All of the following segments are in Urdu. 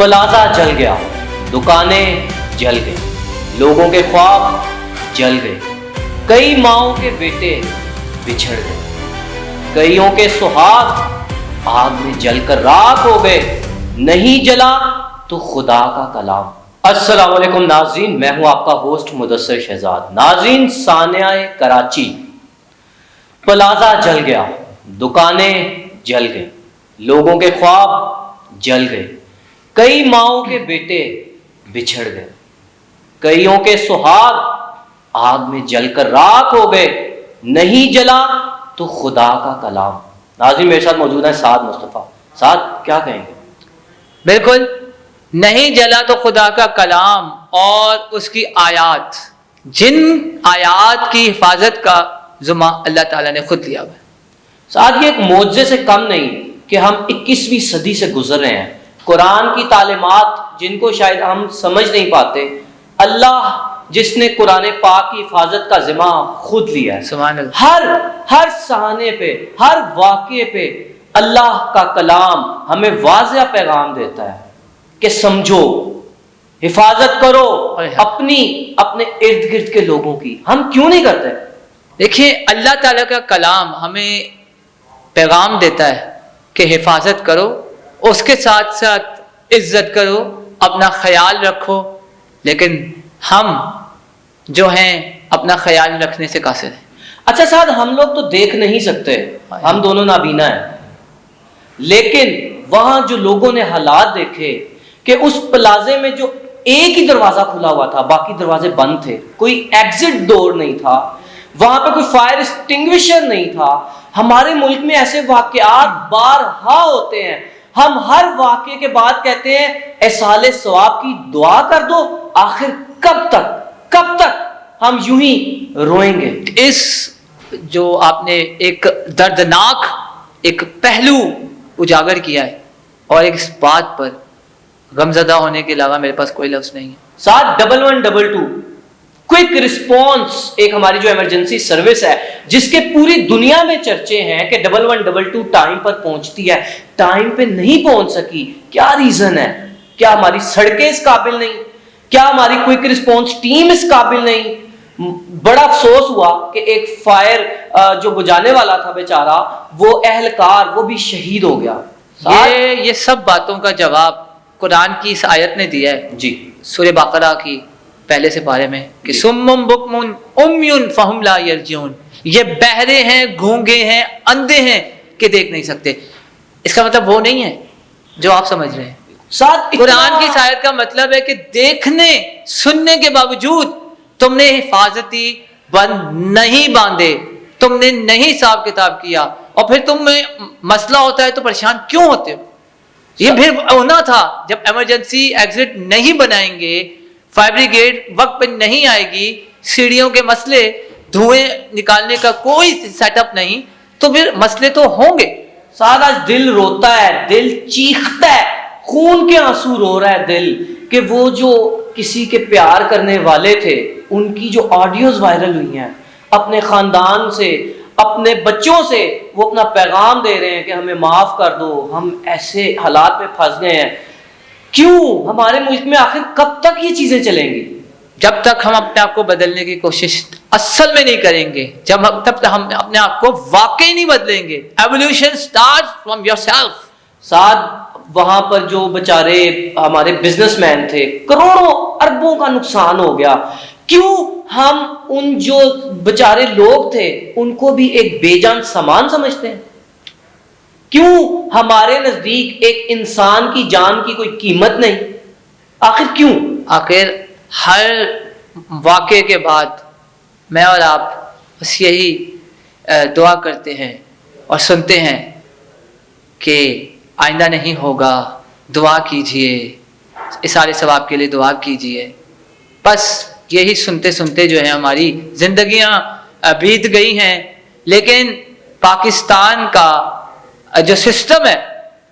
پلازہ جل گیا، دکانیں جل گئی، لوگوں کے خواب جل گئے، کئی ماؤں کے بیٹے بچھڑ گئے، کئیوں کے سہاگ آگ میں جل کر راکھ ہو گئے، نہیں جلا تو خدا کا کلام۔ السلام علیکم ناظرین، میں ہوں آپ کا ہوسٹ مدثر شہزاد۔ ناظرین، سانحہ کراچی پلازہ جل گیا، دکانیں جل گئی، لوگوں کے خواب جل گئے، کئی ماؤں کے بیٹے بچھڑ گئے، کئیوں کے سہاگ آگ میں جل کر راکھ ہو گئے، نہیں جلا تو خدا کا کلام۔ ناظرین، میرے ساتھ موجود ہیں سعد مصطفیٰ۔ سعد، کیا کہیں گے؟ بالکل، نہیں جلا تو خدا کا کلام اور اس کی آیات، جن آیات کی حفاظت کا ذمہ اللہ تعالیٰ نے خود لیا ہوا ہے۔ سعد، یہ ایک معجزے سے کم نہیں کہ ہم 21ویں صدی سے گزر رہے ہیں۔ قرآن کی تعلیمات جن کو شاید ہم سمجھ نہیں پاتے، اللہ جس نے قرآن پاک کی حفاظت کا ذمہ خود لیا ہے۔ سبحان اللہ۔ ہر صحانے پہ، ہر واقعے پہ اللہ کا کلام ہمیں واضح پیغام دیتا ہے کہ سمجھو، حفاظت کرو اپنے ارد گرد کے لوگوں کی۔ ہم کیوں نہیں کرتے؟ دیکھیے، اللہ تعالیٰ کا کلام ہمیں پیغام دیتا ہے کہ حفاظت کرو، اس کے ساتھ ساتھ عزت کرو، اپنا خیال رکھو، لیکن ہم جو ہیں اپنا خیال رکھنے سے قاصر ہیں۔ اچھا سعد، ہم لوگ تو دیکھ نہیں سکتے، ہم دونوں نابینا ہیں، لیکن وہاں جو لوگوں نے حالات دیکھے کہ اس پلازے میں جو ایک ہی دروازہ کھلا ہوا تھا، باقی دروازے بند تھے، کوئی ایگزٹ ڈور نہیں تھا، وہاں پہ کوئی فائر ایکسٹنگوشر نہیں تھا۔ ہمارے ملک میں ایسے واقعات بارہا ہوتے ہیں، ہم ہر واقعے کے بعد کہتے ہیں ایصال ثواب کی دعا کر دو، آخر کب تک ہم یوں ہی روئیں گے؟ اس جو آپ نے ایک دردناک ایک پہلو اجاگر کیا ہے، اور ایک اس بات پر غمزدہ ہونے کے علاوہ میرے پاس کوئی لفظ نہیں ہے۔ 71122 کوئک رسپانس ایک ہماری جو ایمرجنسی سروس ہے، جس کے پوری دنیا میں چرچے ہیں کہ 1122 ٹائم پر پہنچتی ہے، ٹائم پہ نہیں پہنچ سکی۔ کیا ریزن ہے؟ کیا ہماری سڑکیں اس قابل نہیں؟ کیا ہماری کوئک رسپانس ٹیم اس قابل نہیں؟ بڑا افسوس ہوا کہ ایک فائر جو بجھانے والا تھا بیچارہ، وہ اہلکار، وہ بھی شہید ہو گیا۔ یہ سب باتوں کا جواب قرآن کی اس آیت نے دیا ہے جی، سورہ بقرہ کی پہلے سے پارے میں کہ سم بکم عمی فہم لا یرجعون، یہ بہرے ہیں، گونگے ہیں، اندھے ہیں کہ دیکھ نہیں سکتے۔ اس کا مطلب وہ نہیں ہے جو آپ سمجھ رہے ہیں۔ قرآن کی اس آیت کا مطلب ہے کہ دیکھنے سننے کے باوجود تم نے حفاظتی بند نہیں باندھے، تم نے نہیں حساب کتاب کیا، اور پھر تم میں مسئلہ ہوتا ہے تو پریشان کیوں ہوتے ہو؟ یہ پھر ہونا تھا جب ایمرجنسی ایگزٹ نہیں بنائیں گے، فائر بریگیڈ وقت پہ نہیں آئے گی، سیڑھیوں کے مسئلے، دھوئیں نکالنے کا کوئی سیٹ اپ نہیں، تو پھر مسئلے تو ہوں گے۔ سارا دل روتا ہے، دل چیختا ہے، خون کے آنسو رو رہا ہے دل، کہ وہ جو کسی کے پیار کرنے والے تھے، ان کی جو آڈیوز وائرل ہوئی ہیں، اپنے خاندان سے، اپنے بچوں سے وہ اپنا پیغام دے رہے ہیں کہ ہمیں معاف کر دو، ہم ایسے حالات میں پھنس گئے ہیں۔ کیوں ہمارے ملک میں آخر کب تک یہ چیزیں چلیں گی؟ جب تک ہم اپنے آپ کو بدلنے کی کوشش اصل میں نہیں کریں گے، تب تک ہم اپنے آپ کو واقعی نہیں بدلیں گے۔ Evolution starts from your self. ساتھ وہاں پر جو بیچارے ہمارے بزنس مین تھے، کروڑوں اربوں کا نقصان ہو گیا۔ کیوں ہم ان جو بیچارے لوگ تھے ان کو بھی ایک بے جان سامان سمجھتے ہیں؟ کیوں ہمارے نزدیک ایک انسان کی جان کی کوئی قیمت نہیں؟ آخر کیوں؟ آخر ہر واقعے کے بعد میں اور آپ بس یہی دعا کرتے ہیں اور سنتے ہیں کہ آئندہ نہیں ہوگا، دعا کیجئے، اثار ثواب کے لیے دعا کیجئے۔ بس یہی سنتے سنتے جو ہے ہماری زندگیاں بیت گئی ہیں۔ لیکن پاکستان کا جو سسٹم ہے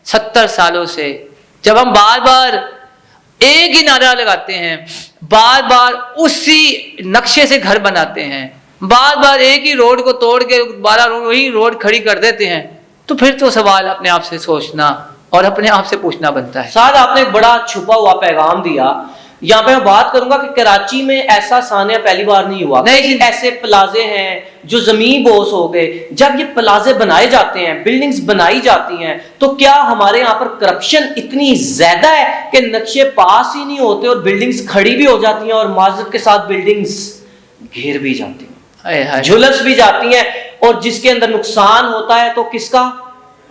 70 سالوں سے، جب ہم بار بار ایک ہی نعرہ لگاتے ہیں، بار بار اسی نقشے سے گھر بناتے ہیں، بار بار ایک ہی روڈ کو توڑ کے دوبارہ وہی روڈ کھڑی کر دیتے ہیں، تو پھر تو سوال اپنے آپ سے سوچنا اور اپنے آپ سے پوچھنا بنتا ہے. ساتھ آپ نے ایک بڑا چھپا ہوا پیغام دیا. یہاں پہ میں بات کروں گا کہ کراچی میں ایسا سانحہ پہلی بار نہیں ہوا. نہیں، ایسے پلازے ہیں جو زمین بوس ہو گئے. جب یہ پلازے بنائے جاتے ہیں، بلڈنگز بنائی جاتی ہیں، تو کیا ہمارے یہاں پر کرپشن اتنی زیادہ ہے کہ نقشے پاس ہی نہیں ہوتے اور بلڈنگز کھڑی بھی ہو جاتی ہیں اور معذرت کے ساتھ بلڈنگز گھیر بھی جاتی ہیں، جھلس بھی جاتی ہیں، اور جس کے اندر نقصان ہوتا ہے تو کس کا؟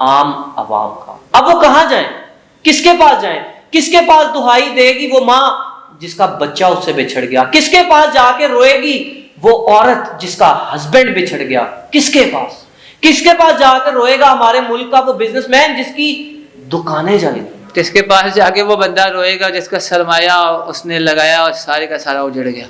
عام عوام کا. اب وہ کہاں جائیں؟ کس کے پاس جائیں؟ کس کے پاس دہائی دے گی وہ ماں جس کا بچہ اس سے بچھڑ گیا؟ کس کے پاس جا کے روئے گی وہ عورت جس کا ہسبینڈ بچھڑ گیا؟ کس کے پاس؟ کس کے پاس جا کر روئے گا ہمارے ملک کا وہ بزنس مین جس کی دکانیں جل گئی؟ کس کے پاس جا کے وہ بندہ روئے گا جس کا سرمایہ اس نے لگایا اور سارے کا سارا اجڑ گیا؟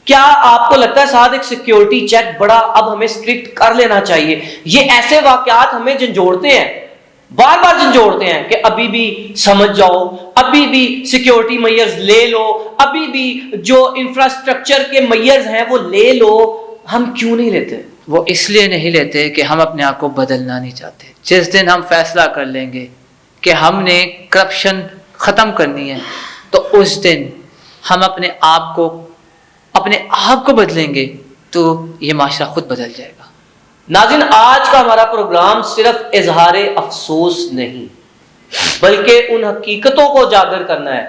کیا آپ کو لگتا ہے ساتھ ایک سیکیورٹی چیک بڑا اب ہمیں اسٹرکٹ کر لینا چاہیے؟ یہ ایسے واقعات ہمیں جھنجھوڑتے ہیں، بار بار جھنجھوڑتے ہیں کہ ابھی بھی سمجھ جاؤ، ابھی بھی سیکیورٹی میئرز لے لو، ابھی بھی جو انفراسٹرکچر کے میئرز ہیں وہ لے لو. ہم کیوں نہیں لیتے؟ وہ اس لیے نہیں لیتے کہ ہم اپنے آپ کو بدلنا نہیں چاہتے. جس دن ہم فیصلہ کر لیں گے کہ ہم نے کرپشن ختم کرنی ہے تو اس دن ہم اپنے آپ کو بدلیں گے تو یہ معاشرہ خود بدل جائے گا. ناظرین، آج کا ہمارا پروگرام صرف اظہار افسوس نہیں بلکہ ان حقیقتوں کو اجاگر کرنا ہے،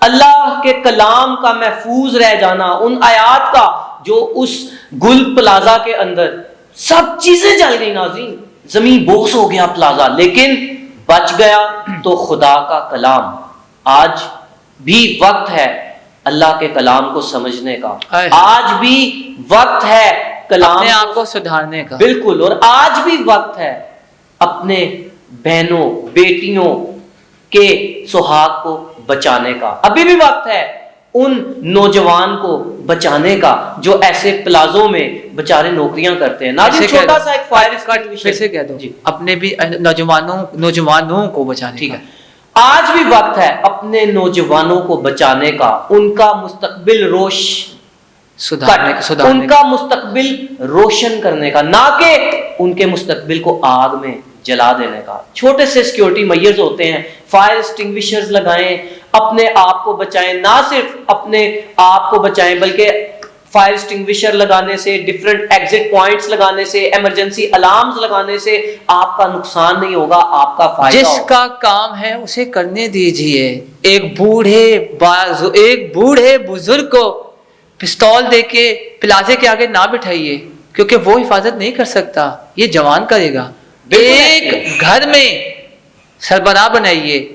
اللہ کے کلام کا محفوظ رہ جانا، ان آیات کا جو اس گل پلازا کے اندر سب چیزیں جل گئی. ناظرین، زمین بوس ہو گیا پلازا، لیکن بچ گیا تو خدا کا کلام. آج بھی وقت ہے اللہ کے کلام کو سمجھنے کا، آج بھی وقت ہے کلام اپنے آپ کو سدھارنے کا. بالکل، اور آج بھی وقت ہے اپنے بہنوں بیٹیوں کے سہاگ کو بچانے کا. ابھی بھی وقت ہے ان نوجوان کو بچانے کا جو ایسے پلازوں میں بچارے نوکریاں کرتے ہیں. ناظرین، چھوٹا سا ایک فائر پھر سے کہہ دو، اپنے بھی نوجوانوں کو بچانے. ٹھیک ہے، آج بھی وقت ہے اپنے نوجوانوں کو بچانے کا، ان کا مستقبل ان کا مستقبل روشن کرنے کا، نہ کہ ان کے مستقبل کو آگ میں جلا دینے کا. چھوٹے سے سیکیورٹی میئرز ہوتے ہیں، فائر ایکسٹنگوشرز لگائیں، اپنے آپ کو بچائیں. نہ صرف اپنے آپ کو بچائیں بلکہ فائر ایکسٹنگوشر لگانے سے، ڈیفرنٹ ایگزٹ پوائنٹس لگانے سے، ایمرجنسی الارمز لگانے سے آپ کا نقصان نہیں ہوگا، آپ کا فائدہ جس کا کام ہے اسے کرنے دیجئے. ایک بوڑھے بزرگ کو پستول دے کے پلازے کے آگے نہ بٹھائیے کیونکہ وہ حفاظت نہیں کر سکتا، یہ جوان کرے گا. ایک گھر میں سربراہ بنائیے،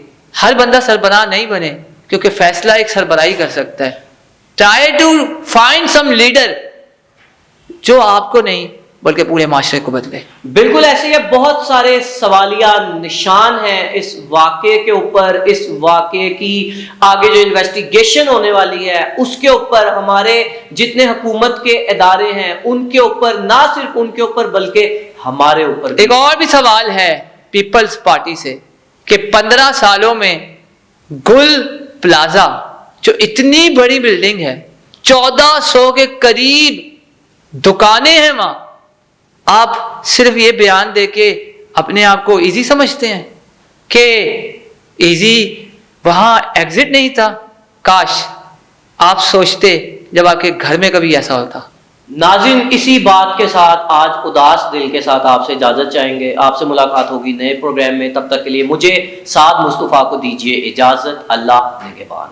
ہر بندہ سربراہ نہیں بنے کیونکہ فیصلہ ایک سربراہ ہی کر سکتا ہے. Try to find some leader جو آپ کو نہیں بلکہ پورے معاشرے کو بدلے. بالکل ایسے ہی بہت سارے سوالیہ نشان ہیں اس واقعے کے اوپر. اس واقعے کی آگے جو انویسٹیگیشن ہونے والی ہے اس کے اوپر ہمارے جتنے حکومت کے ادارے ہیں ان کے اوپر، نہ صرف ان کے اوپر بلکہ ہمارے اوپر. ایک اور بھی سوال ہے پیپلز پارٹی سے کہ 15 سالوں میں گل پلازا جو اتنی بڑی بلڈنگ ہے، 1400 کے قریب دکانیں ہیں وہاں، آپ صرف یہ بیان دے کے اپنے آپ کو ایزی سمجھتے ہیں کہ ایزی وہاں ایگزٹ نہیں تھا. کاش آپ سوچتے جب آپ کے گھر میں کبھی ایسا ہوتا. ناظرین، اسی بات کے ساتھ آج اداس دل کے ساتھ آپ سے اجازت چاہیں گے. آپ سے ملاقات ہوگی نئے پروگرام میں. تب تک کے لیے مجھے سعد مصطفیٰ کو دیجیے اجازت. اللہ نگہبان.